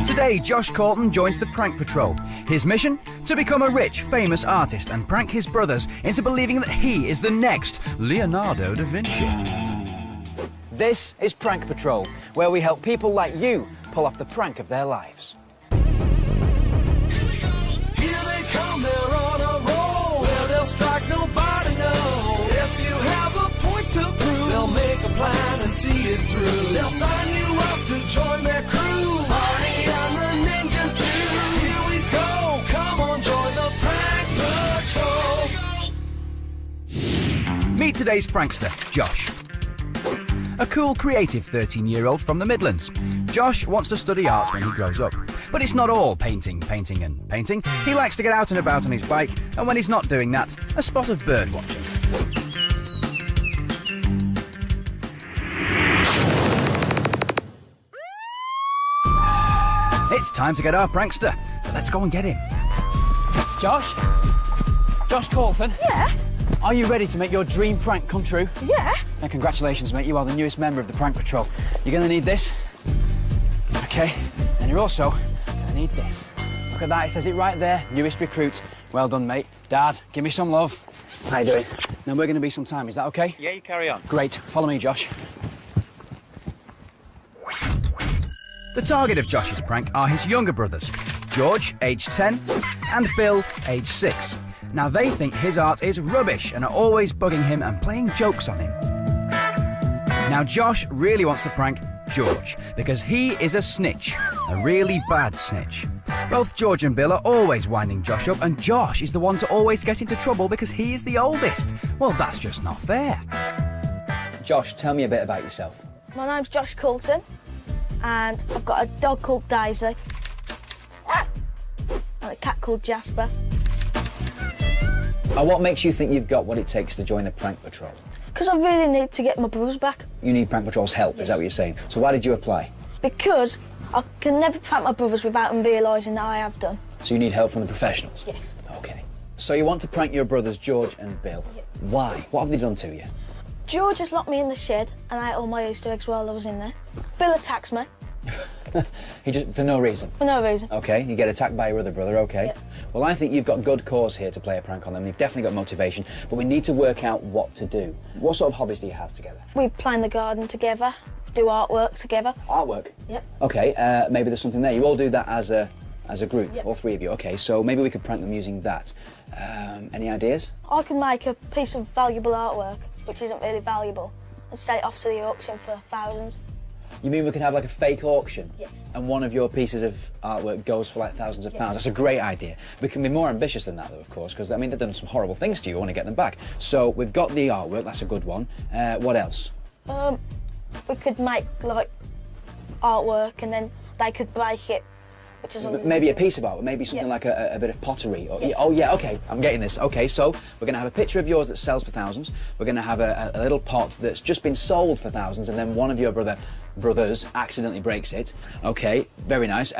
Today, Josh Colton joins the Prank Patrol. His mission? To become a rich, famous artist and prank his brothers into believing that he is the next Leonardo da Vinci. This is Prank Patrol, where we help people like you pull off the prank of their lives. Here they come, they're on a roll, where they'll strike, nobody knows. If you have a point to prove, they'll make a plan and see it through. They'll sign you up to join their crew. Barney and the ninjas do. Here we go, come on, join the Prank Patrol. Meet today's prankster, Josh. A cool, creative 13-year-old from the Midlands. Josh wants to study art when he grows up. But it's not all painting. He likes to get out and about on his bike, and when he's not doing that, a spot of bird watching. It's time to get our prankster, so let's go and get him. Josh? Josh Colton? Yeah? Are you ready to make your dream prank come true? Yeah. And congratulations, mate. You are the newest member of the Prank Patrol. You're going to need this. OK. And you're also going to need this. Look at that. It says it right there. Newest recruit. Well done, mate. Dad, give me some love. How you doing? Now, we're going to be some time. Is that OK? Yeah, you carry on. Great. Follow me, Josh. The target of Josh's prank are his younger brothers, George, aged 10, and Bill, aged 6. Now, they think his art is rubbish and are always bugging him and playing jokes on him. Now, Josh really wants to prank George because he is a snitch, a really bad snitch. Both George and Bill are always winding Josh up, and Josh is the one to always get into trouble because he is the oldest. Well, that's just not fair. Josh, tell me a bit about yourself. My name's Josh Colton, and I've got a dog called Daisy and a cat called Jasper. What makes you think you've got what it takes to join the Prank Patrol? Because I really need to get my brothers back. You need Prank Patrol's help, is that what you're saying? So why did you apply? Because I can never prank my brothers without them realising that I have done. So you need help from the professionals? Yes. OK. So you want to prank your brothers George and Bill? Yeah. Why? What have they done to you? George has locked me in the shed and ate all my Easter eggs while I was in there. Bill attacks me. For no reason? For no reason. OK, you get attacked by your other brother, OK. Yep. Well, I think you've got good cause here to play a prank on them. You've definitely got motivation, but we need to work out what to do. What sort of hobbies do you have together? We play in the garden together, do artwork together. Artwork? Yep. OK, maybe there's something there. You all do that as a group, Yep. all three of you. OK, so maybe we could prank them using that. Any ideas? I can make a piece of valuable artwork, which isn't really valuable, and set it off to the auction for thousands. You mean we could have like a fake auction? Yes. And one of your pieces of artwork goes for like thousands of pounds? That's a great idea. We can be more ambitious than that though, of course, because I mean they've done some horrible things to you. We want to get them back. So we've got the artwork, that's a good one. What else? We could make like artwork and then they could break it, which is Maybe a piece of artwork, maybe something like a bit of pottery. Or, oh yeah, OK, I'm getting this. OK, so we're going to have a picture of yours that sells for thousands. We're going to have a little pot that's just been sold for thousands, and then one of your brothers accidentally breaks it. OK, very nice.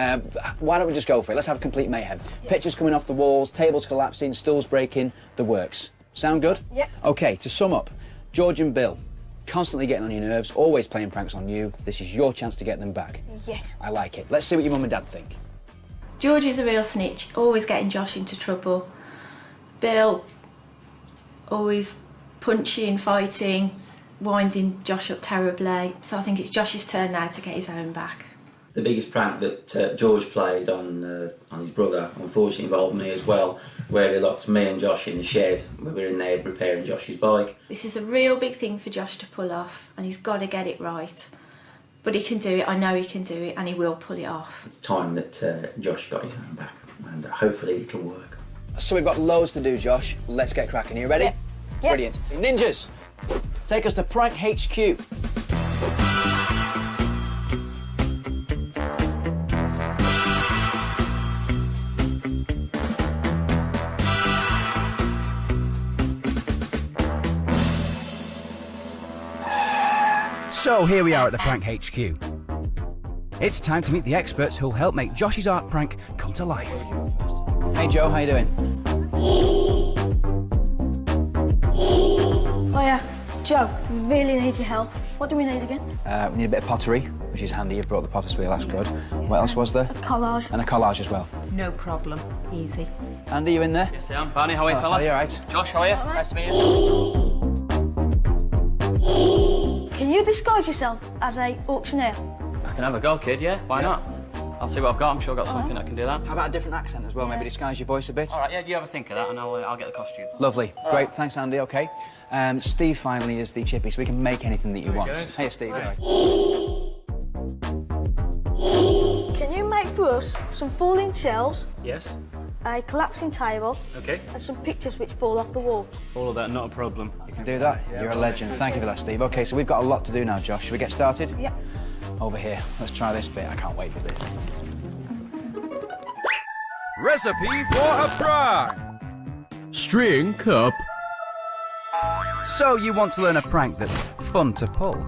Why don't we just go for it? Let's have a complete mayhem. Yeah. Pictures coming off the walls, tables collapsing, stools breaking, the works. Sound good? Yeah. OK, to sum up, George and Bill, constantly getting on your nerves, always playing pranks on you. This is your chance to get them back. Yes. I like it. Let's see what your mum and dad think. George is a real snitch, always getting Josh into trouble. Bill, always punching, fighting, winding Josh up terribly. So I think it's Josh's turn now to get his own back. The biggest prank that George played on his brother, unfortunately, involved me as well, where he locked me and Josh in the shed. We were in there repairing Josh's bike. This is a real big thing for Josh to pull off, and he's got to get it right. But he can do it, I know he can do it, and he will pull it off. It's time that Josh got his own back, and hopefully it'll work. So we've got loads to do, Josh. Let's get cracking. Are you ready? Yep. Yep. Brilliant. Ninjas, take us to Prank HQ. So here we are at the Prank HQ. It's time to meet the experts who'll help make Josh's art prank come to life. Hey Joe, how you doing? Oh yeah, Joe, we really need your help. What do we need again? We need a bit of pottery, we which is handy. You've brought the potter's wheel, that's good. What else was there? A collage. And a collage as well. No problem. Easy. Andy, you in there? Yes, I am. Barney, how are you, fella? You all right? Josh, how are you? Nice to meet you. Can you disguise yourself as a auctioneer? I can have a go, kid, yeah? Why not? I'll see what I've got. I'm sure I've got something that can do that. How about a different accent as well? Maybe disguise your voice a bit? All right, yeah, you have a think of that and I'll get the costume. Lovely. Great. Thanks, Andy. OK. Steve finally is the chippy, so we can make anything that you want. Hey, Steve. Right. Can you make for us some falling shelves, Yes. a collapsing table, Okay. and some pictures which fall off the wall? All of that, not a problem. You can do that? You're a legend. Thank you for that, Steve. OK, so we've got a lot to do now, Josh. Should we get started? Yeah. Over here. Let's try this bit. I can't wait for this. Recipe for a prank. String cup. So you want to learn a prank that's fun to pull?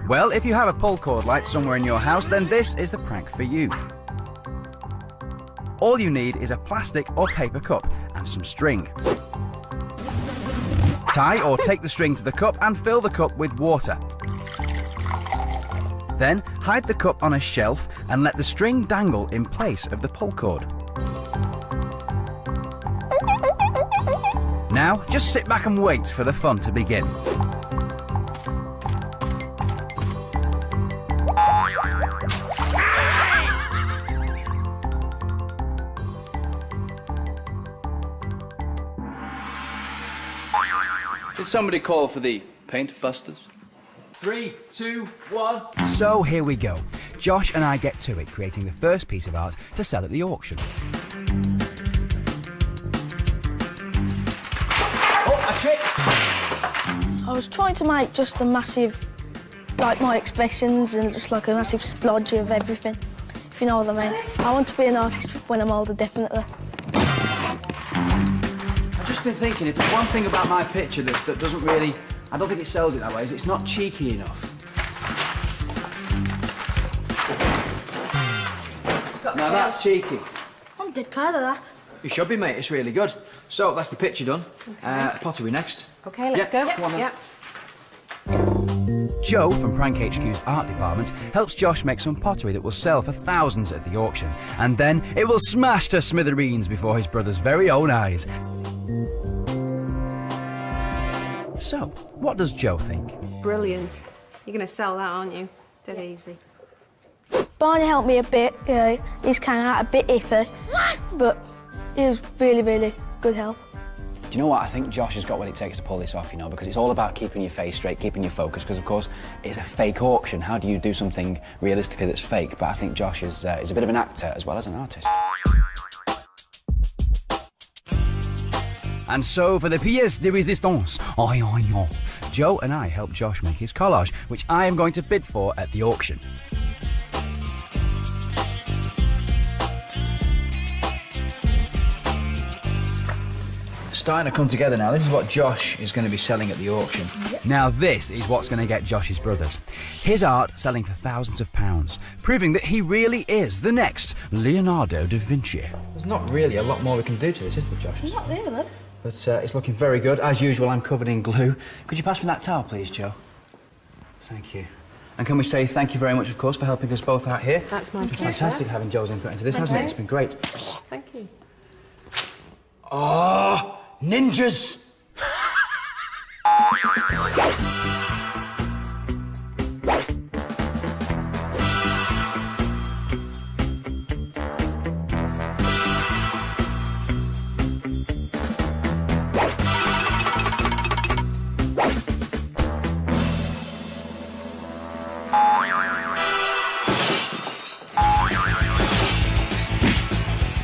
Well, if you have a pull cord light somewhere in your house, then this is the prank for you. All you need is a plastic or paper cup and some string. Tie or take the string to the cup and fill the cup with water. Then hide the cup on a shelf and let the string dangle in place of the pull cord. Now, just sit back and wait for the fun to begin. Did somebody call for the paint busters? 3, 2, 1. So here we go. Josh and I get to it, creating the first piece of art to sell at the auction. Oh, a trick! I was trying to make just a massive, like my expressions and just like a massive splodge of everything, if you know what I mean. I want to be an artist when I'm older, definitely. I've just been thinking, if there's one thing about my picture that doesn't really, I don't think it sells it that way, is it's not cheeky enough. Now that's cheeky. I'm dead proud of that. You should be, mate. It's really good. So that's the picture done. Pottery next. Okay, let's go. Come on, then. Yeah. Joe from Prank HQ's art department helps Josh make some pottery that will sell for thousands at the auction, and then it will smash to smithereens before his brother's very own eyes. So, what does Joe think? Brilliant. You're going to sell that, aren't you? Dead easy. Barney helped me a bit. He's kind of out a bit iffy, but he was really, really good help. Do you know what? I think Josh has got what it takes to pull this off, you know, because it's all about keeping your face straight, keeping your focus, because, of course, it's a fake auction. How do you do something realistically that's fake? But I think Josh is a bit of an actor as well as an artist. And so, for the pièce de résistance, Joe and I help Josh make his collage, which I am going to bid for at the auction. Starting to come together now. This is what Josh is going to be selling at the auction. Now this is what's going to get Josh's brothers. His art selling for thousands of pounds, proving that he really is the next Leonardo da Vinci. There's not really a lot more we can do to this, is there, Josh? Not really. But it's looking very good. As usual, I'm covered in glue. Could you pass me that towel, please, Joe? Thank you. And can we say thank you very much, of course, for helping us both out here? That's my pleasure. Fantastic having Joe's input into this, hasn't it? It's been great. Thank you. Oh, ninjas!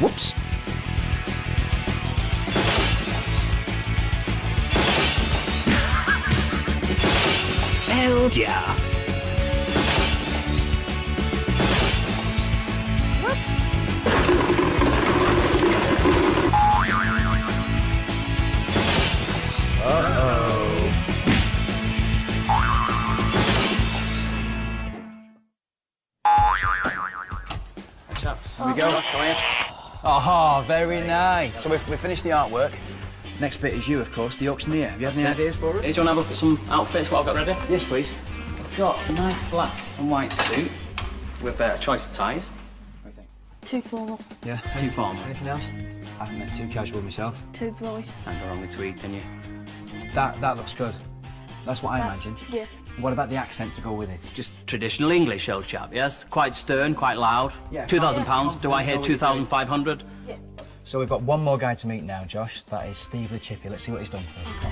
Whoops. Yeah. Chaps. Here we go. Oh, very nice. So we've finished the artwork. Next bit is you, of course, the auctioneer. Have you had any ideas for us? Do you want to have a look at some outfits, what I've got ready? Yes, please. got a nice black and white suit with a choice of ties. What do you think? Too formal. Yeah. Too formal. Anything else? I think they're too casual myself. Too bright. Can't go wrong with tweed, can you? That looks good. That's what I imagined. Yeah. What about the accent to go with it? Just traditional English, old chap, yes? Quite stern, quite loud. Yeah. £2,000. Do I hear 2,500? Yeah. So we've got one more guy to meet now, Josh. That is Steve the Chippy. Let's see what he's done for us. Okay.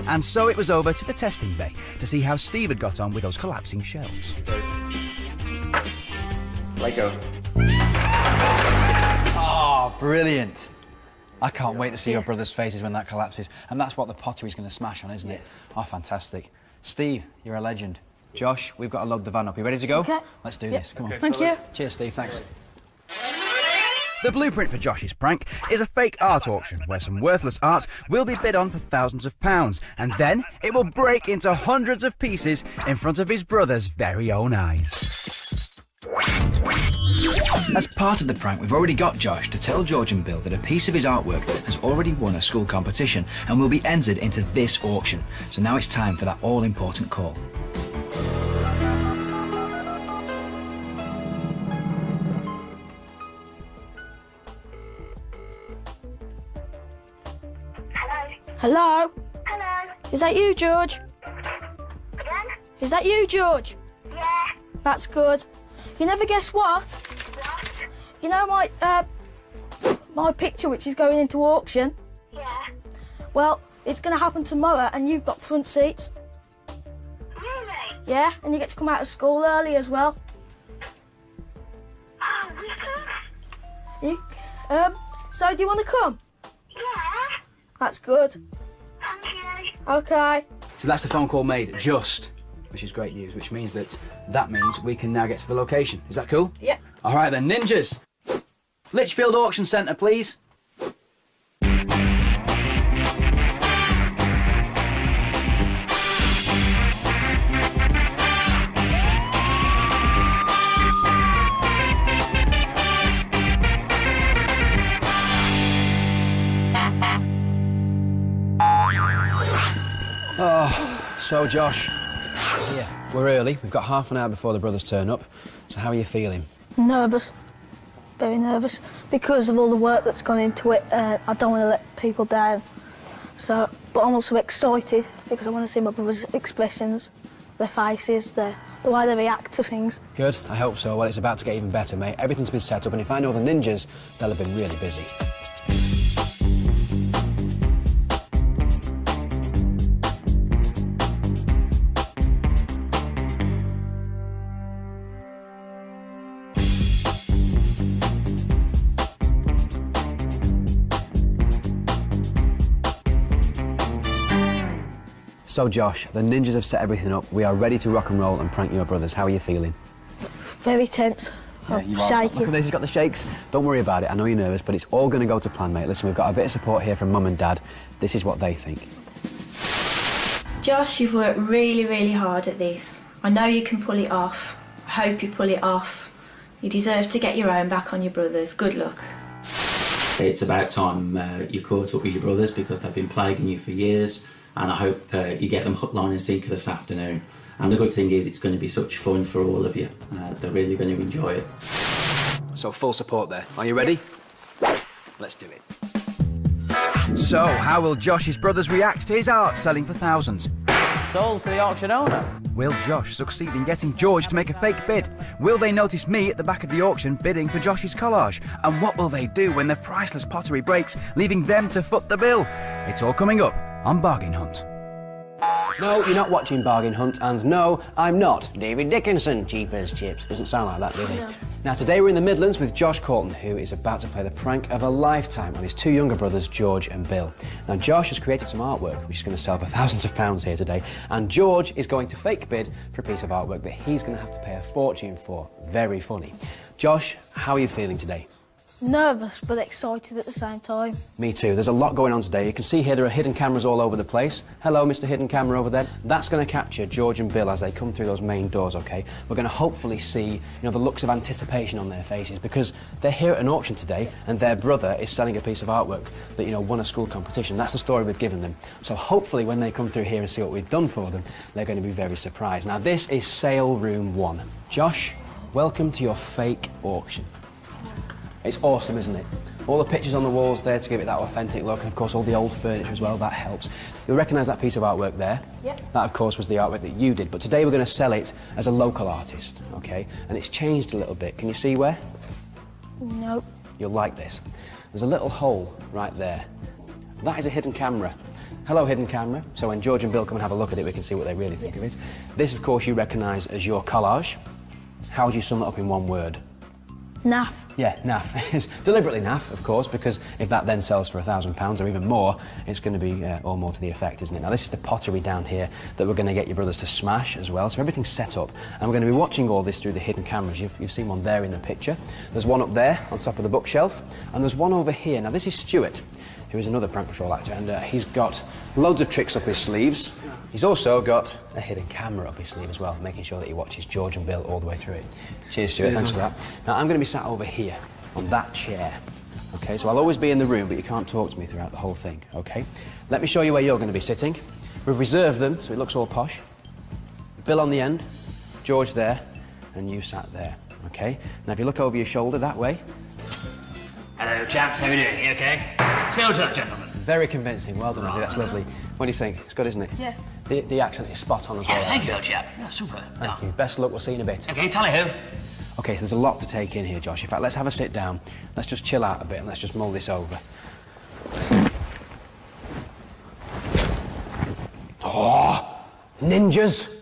And so it was over to the testing bay to see how Steve had got on with those collapsing shelves. Let go. Oh, brilliant. I can't wait to see your brother's faces when that collapses. And that's what the pottery's going to smash on, isn't it? Yes. Oh, fantastic. Steve, you're a legend. Josh, we've got to load the van up. You ready to go? Okay. Let's do this. Come on. Thank you. Cheers, Steve. Thanks. The blueprint for Josh's prank is a fake art auction where some worthless art will be bid on for thousands of pounds, and then it will break into hundreds of pieces in front of his brother's very own eyes. As part of the prank, we've already got Josh to tell George and Bill that a piece of his artwork has already won a school competition and will be entered into this auction. So now it's time for that all-important call. Hello? Hello. Is that you, George? Again? Is that you, George? Yeah. That's good. You never guess what? What? You know my picture which is going into auction? Yeah. Well, it's going to happen tomorrow and you've got front seats. Really? Yeah, and you get to come out of school early as well. Oh, wicked. You, so do you want to come? Yeah. That's good. Thank you. Okay. So that's the phone call made, just, which is great news, which means that means we can now get to the location. Is that cool? Yeah. All right then, ninjas. Litchfield Auction Centre, please. Oh, so Josh, here, we're early. We've got half an hour before the brothers turn up. So how are you feeling? Nervous. Very nervous. Because of all the work that's gone into it, I don't want to let people down. So, but I'm also excited because I want to see my brothers' expressions, their faces, the way they react to things. Good, I hope so. Well, it's about to get even better, mate. Everything's been set up, and if I know the ninjas, they'll have been really busy. So Josh, the ninjas have set everything up. We are ready to rock and roll and prank your brothers. How are you feeling? Very tense. I'm shaking. Look at this, he's got the shakes. Don't worry about it, I know you're nervous, but it's all going to go to plan, mate. Listen, we've got a bit of support here from Mum and Dad. This is what they think. Josh, you've worked really, really hard at this. I know you can pull it off. I hope you pull it off. You deserve to get your own back on your brothers. Good luck. It's about time you caught up with your brothers because they've been plaguing you for years, and I hope you get them hook, line and sinker this afternoon. And the good thing is it's going to be such fun for all of you. They're really going to enjoy it. So full support there. Are you ready? Let's do it. So, how will Josh's brothers react to his art selling for thousands? Sold to the auction owner. Will Josh succeed in getting George to make a fake bid? Will they notice me at the back of the auction bidding for Josh's collage? And what will they do when the priceless pottery breaks, leaving them to foot the bill? It's all coming up on Bargain Hunt. No, you're not watching Bargain Hunt, and no, I'm not David Dickinson, cheap as chips. Doesn't sound like that, does it? No. Now, today we're in the Midlands with Josh Colton, who is about to play the prank of a lifetime on his two younger brothers, George and Bill. Now, Josh has created some artwork, which is going to sell for thousands of pounds here today, and George is going to fake bid for a piece of artwork that he's going to have to pay a fortune for. Very funny. Josh, how are you feeling today? Nervous but excited at the same time. Me too. There's a lot going on today. You can see here there are hidden cameras all over the place. Hello, Mr. Hidden Camera over there. That's going to capture George and Bill as they come through those main doors, OK? We're going to hopefully see, the looks of anticipation on their faces because they're here at an auction today and their brother is selling a piece of artwork that, won a school competition. That's the story we've given them. So hopefully when they come through here and see what we've done for them, they're going to be very surprised. Now, this is Sale Room 1. Josh, welcome to your fake auction. It's awesome, isn't it? All the pictures on the walls there to give it that authentic look, and of course all the old furniture as well, that helps. You'll recognise that piece of artwork there. Yep. That, of course, was the artwork that you did, but today we're going to sell it as a local artist, OK? And it's changed a little bit. Can you see where? Nope. You'll like this. There's a little hole right there. That is a hidden camera. Hello, hidden camera. So when George and Bill come and have a look at it, we can see what they really think of it. This, of course, you recognise as your collage. How would you sum it up in one word? Naff. Yeah, naff. It's deliberately naff, of course, because if that then sells for £1,000 or even more, it's going to be all more to the effect, isn't it? Now, this is the pottery down here that we're going to get your brothers to smash as well. So everything's set up, and we're going to be watching all this through the hidden cameras. You've seen one there in the picture. There's one up there on top of the bookshelf, and there's one over here. Now, this is Stuart, who is another Prank Patrol actor, and he's got loads of tricks up his sleeves. He's also got a hidden camera up his sleeve as well, making sure that he watches George and Bill all the way through it. Cheers, Stuart, thanks for that. Now, I'm going to be sat over here, on that chair. OK, so I'll always be in the room, but you can't talk to me throughout the whole thing, OK? Let me show you where you're going to be sitting. We've reserved them, so it looks all posh. Bill on the end, George there, and you sat there, OK? Now, if you look over your shoulder that way... Hello, chaps, how are you doing? You OK? Still to the gentleman. Very convincing, well done, Andy, that's lovely. What do you think? It's good, isn't it? Yeah. The accent is spot on as well. Yeah, thank you, old chap. Yeah, super. Thank you. Best luck, we'll see you in a bit. OK, tally-ho. OK, so there's a lot to take in here, Josh. In fact, let's have a sit down. Let's just chill out a bit and let's just mull this over. Oh, ninjas!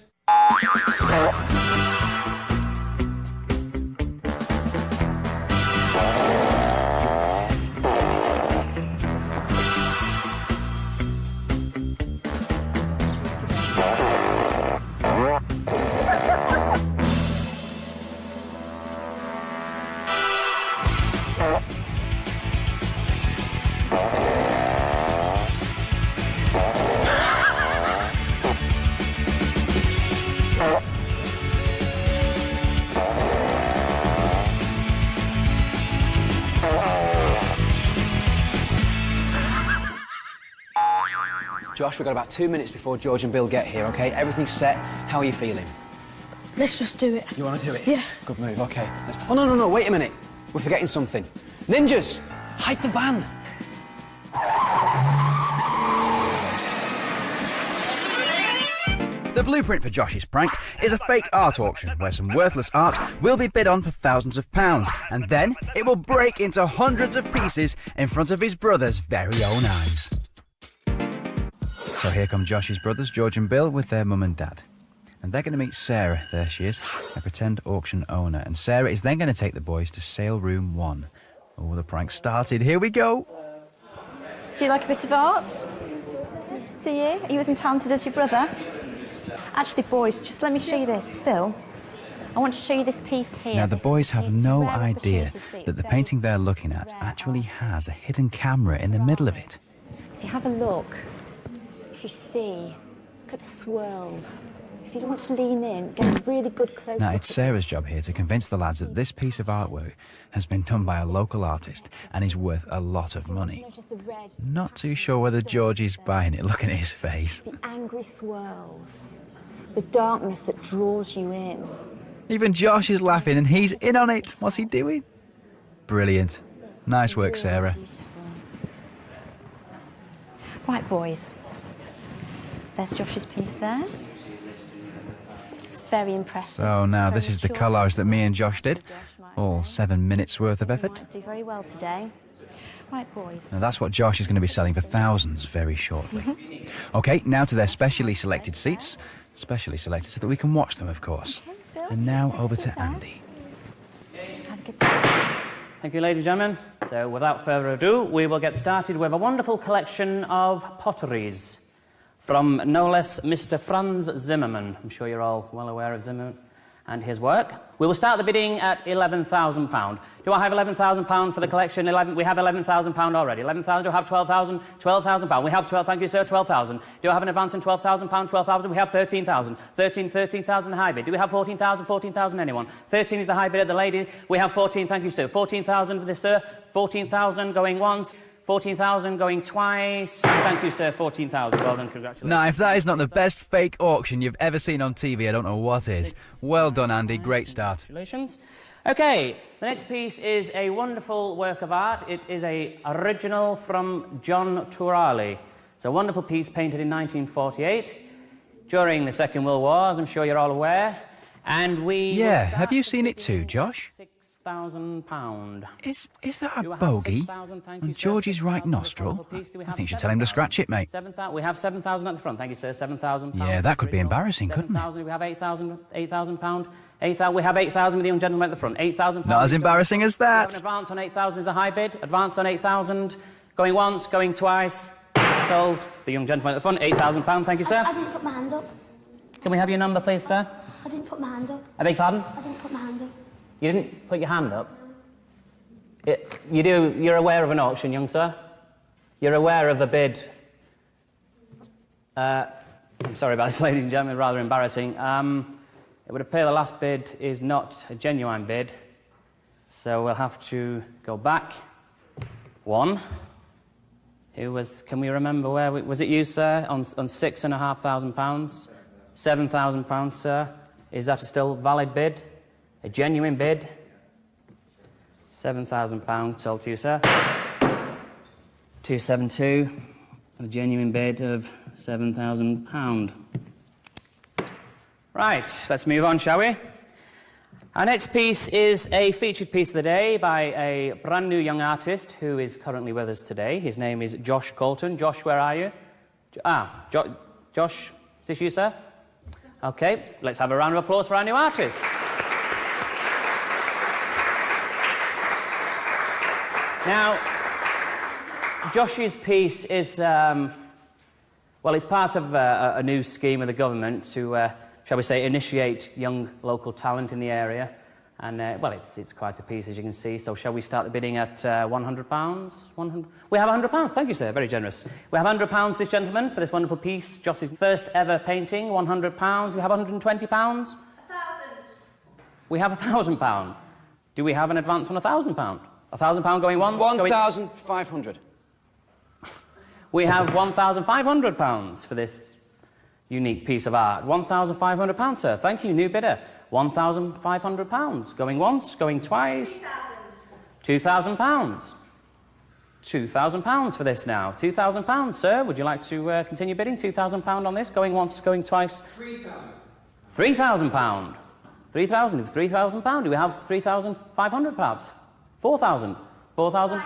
Josh, we've got about 2 minutes before George and Bill get here, OK? Everything's set. How are you feeling? Let's just do it. You want to do it? Yeah. Good move, OK. Oh, no, wait a minute. We're forgetting something. Ninjas, hide the van. The blueprint for Josh's prank is a fake art auction where some worthless art will be bid on for thousands of pounds, and then it will break into hundreds of pieces in front of his brother's very own eyes. So here come Josh's brothers, George and Bill, with their mum and dad. And they're going to meet Sarah, there she is, a pretend auction owner. And Sarah is then going to take the boys to Sale Room 1. Oh, the prank started. Here we go. Do you like a bit of art? Do you? Are you as talented as your brother? Actually, boys, just let me show you this. Bill, I want to show you this piece here. Now, the boys have no idea that the painting they're looking at actually has a hidden camera in the middle of it. If you have a look, if you see, look at the swirls. If you don't want to lean in, get a really good close-up. Now, it's Sarah's job here to convince the lads that this piece of artwork has been done by a local artist and is worth a lot of money. Not too sure whether George is buying it. Look at his face. The angry swirls. The darkness that draws you in. Even Josh is laughing and he's in on it. What's he doing? Brilliant. Nice work, Sarah. Right, boys. There's Josh's piece there. It's very impressive. So now this is the collage that me and Josh did. All 7 minutes worth of effort. Do very well today. Right, boys. Now that's what Josh is going to be selling for thousands very shortly. OK, now to their specially selected seats. Specially selected so that we can watch them, of course. And now over to Andy. Have a good time. Thank you, ladies and gentlemen. So without further ado, we will get started with a wonderful collection of potteries from no less Mr. Franz Zimmermann. I'm sure you're all well aware of Zimmermann. and his work. We will start the bidding at £11,000. Do I have £11,000 for the collection? We have £11,000 already. 11,000. Do I have 12,000? £12,000. We have 12. Thank you, sir. 12,000. Do I have an advance on £12,000? 12,000. We have 13,000. 13,000 the high bid. Do we have 14,000? 14,000. Anyone? 13 is the high bid at the lady. We have 14. Thank you, sir. 14,000 for this, sir. 14,000 going once. 14,000 going twice. Thank you, sir. 14,000. Well done, congratulations. Now, if that is not the best fake auction you've ever seen on TV, I don't know what is. Well done, Andy. Great start. Congratulations. Okay, the next piece is a wonderful work of art. It is an original from John Turali. It's a wonderful piece painted in 1948 during the Second World War, as I'm sure you're all aware. And we... Yeah, have you seen it too, Josh? £6,000. Is that a bogey on George's right nostril? I think you should tell him to scratch it, mate. We have 7,000 at the front. Thank you, sir. £7,000. Yeah, that could be embarrassing, couldn't it? We have £8,000. £8,000. We have 8,000 with the young gentleman at the front. £8,000. Not as embarrassing as that. An advance on 8,000 is a high bid. Advance on 8,000. Going once, going twice. Sold. The young gentleman at the front. £8,000. Thank you, sir. I didn't put my hand up. Can we have your number, please, sir? I didn't put my hand up. I beg your pardon? I didn't put my hand up. You didn't put your hand up? You're aware of an auction, young sir? You're aware of a bid? I'm sorry about this, ladies and gentlemen, rather embarrassing. It would appear the last bid is not a genuine bid, so we'll have to go back one. Who was, can we remember where, was it you, sir, on £6,500? £7,000, sir. Is that a still valid bid? A genuine bid? £7,000 sold to you, sir. 272, a genuine bid of £7,000. Right, let's move on, shall we? Our next piece is a featured piece of the day by a brand new young artist who is currently with us today. His name is Josh Colton. Josh, where are you? Josh, is this you, sir? Okay, let's have a round of applause for our new artist. Now, Josh's piece is, well, it's part of a new scheme of the government to, shall we say, initiate young local talent in the area. And, well, it's quite a piece, as you can see. So shall we start the bidding at £100? We have £100. Thank you, sir. Very generous. We have £100, this gentleman, for this wonderful piece. Josh's first ever painting, £100. We have £120. £1,000. We have £1,000. Do we have an advance on £1,000? £1,000 going once? £1,500. We have £1,500 for this unique piece of art. £1,500, sir. Thank you, new bidder. £1,500. Going once, going twice. £2,000. £2,000 for this now. £2,000, sir. Would you like to continue bidding? £2,000 on this. Going once, going twice. £3,000. £3,000. Do we have £3,500 perhaps? £4,000. £4,000.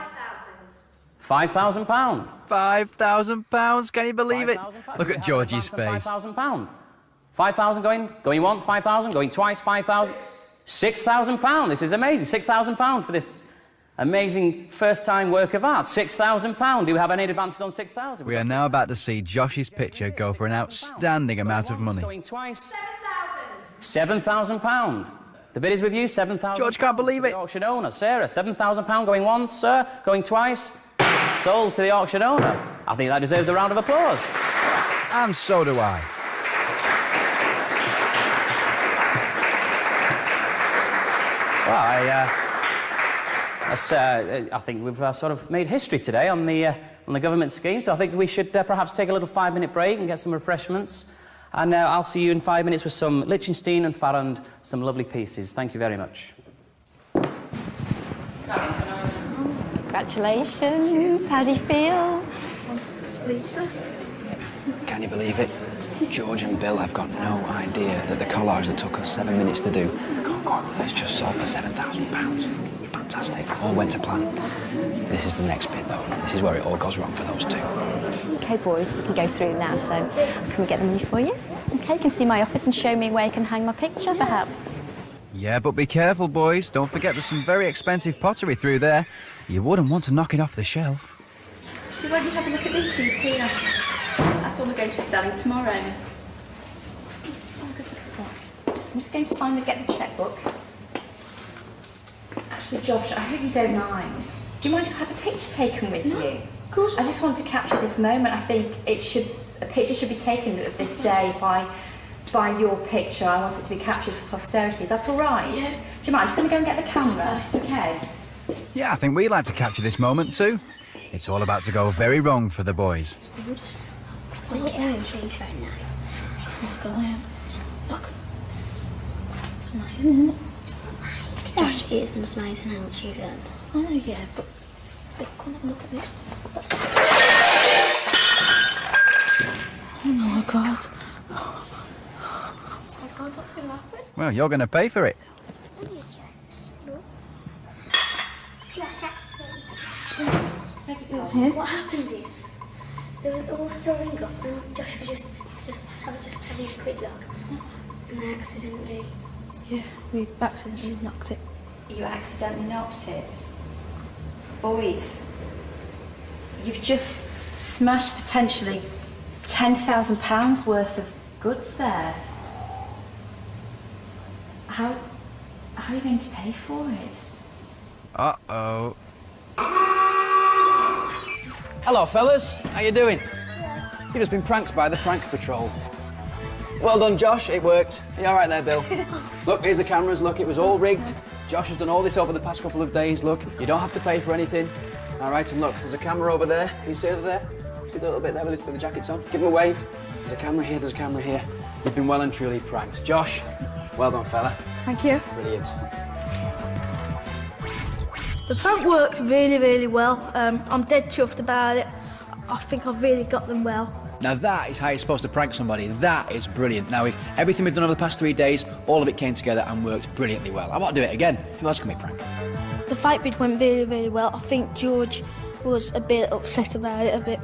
£5,000. £5,000, can you believe it? Look at Georgie's face. £5,000. £5,000 going once, £5,000 going twice, £5,000. £6,000. This is amazing. £6,000 for this amazing first-time work of art. £6,000. Do we have any advances on £6,000? We are now about to see Josh's picture go for an outstanding amount of money. Going twice. £7,000. The bid is with you, £7,000. George can't believe it. The auction owner, Sarah, £7,000 going once, sir, going twice. Sold to the auction owner. I think that deserves a round of applause. And so do I. Well, I think we've sort of made history today on the government scheme, so I think we should perhaps take a little 5-minute break and get some refreshments. And I'll see you in 5 minutes with some Liechtenstein and Farrand, some lovely pieces. Thank you very much. Congratulations. How do you feel? Speechless. Can you believe it? George and Bill have got no idea that the collage that took us 7 minutes to do, it's just sold for £7,000. Fantastic. All went to plan. This is the next bit, though. This is where it all goes wrong for those two. OK, boys, we can go through now, so can we get the money for you? OK, you can see my office and show me where you can hang my picture, perhaps. Yeah, but be careful, boys. Don't forget there's some very expensive pottery through there. You wouldn't want to knock it off the shelf. So why don't you have a look at this piece here? That's what we're going to be selling tomorrow. Have a good look at it. I'm just going to find get the checkbook. Actually, Josh, I hope you don't mind. Do you mind if I have a picture taken with you? Of course. I just want to capture this moment. I think a picture should be taken of this day by your picture. I want it to be captured for posterity. Is that all right? Yeah. Do you mind? I'm just going to go and get the camera. Okay. Yeah, I think we'd like to capture this moment too. It's all about to go very wrong for the boys. Look at him, she's very nice. Look at him. Look. It's amazing, isn't it? Josh, it isn't as amazing how much you've earned. I know, yeah, but come and look at this. Oh my God. Oh God, what's going to happen? Well, you're going to pay for it. What happened is there was a horse ring up and Josh was just having a quick look and I accidentally. Yeah, we accidentally knocked it. You accidentally knocked it. Boys, you've just smashed potentially £10,000 worth of goods there. How are you going to pay for it? Uh-oh. Hello, fellas. How you doing? You've just been pranked by the Prank Patrol. Well done, Josh. It worked. You all right there, Bill? Look, here's the cameras. Look, it was all rigged. Josh has done all this over the past couple of days. Look, you don't have to pay for anything. All right, and look, there's a camera over there. Can you see over there? See the little bit there with the jackets on? Give him a wave. There's a camera here, there's a camera here. You've been well and truly pranked. Josh, well done, fella. Thank you. Brilliant. The prank worked really, really well. I'm dead chuffed about it. I think I've really got them well. Now that is how you're supposed to prank somebody. That is brilliant. Now, if everything we've done over the past 3 days, all of it came together and worked brilliantly well. I want to do it again. Who else can we prank? The fight bit went really, really well. I think George was a bit upset about it, a bit,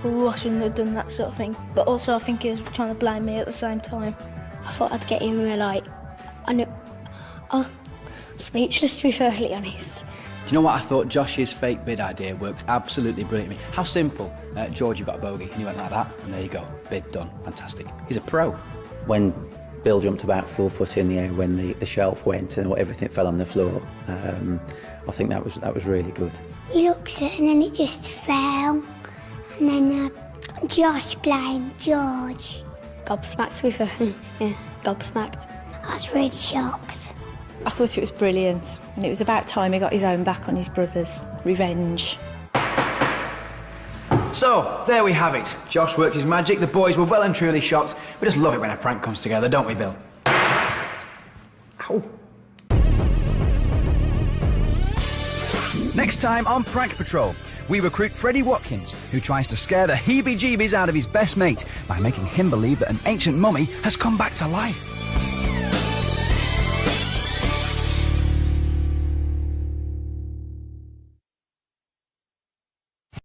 oh, I shouldn't have done that sort of thing. But also I think he was trying to blame me at the same time. I thought I'd get him speechless, to be perfectly honest. Do you know what? I thought Josh's fake bid idea worked absolutely brilliantly. How simple. George, you got a bogey, and you went like that, and there you go. Bid done. Fantastic. He's a pro. When Bill jumped about 4 foot in the air when the shelf went and everything fell on the floor, I think that was really good. We looked at it and then it just fell. And then Josh blamed George. Gobsmacked with her. Yeah, gobsmacked. I was really shocked. I thought it was brilliant, and it was about time he got his own back on his brothers. Revenge. So, there we have it. Josh worked his magic, the boys were well and truly shocked. We just love it when a prank comes together, don't we, Bill? Ow. Next time on Prank Patrol, we recruit Freddie Watkins, who tries to scare the heebie-jeebies out of his best mate by making him believe that an ancient mummy has come back to life.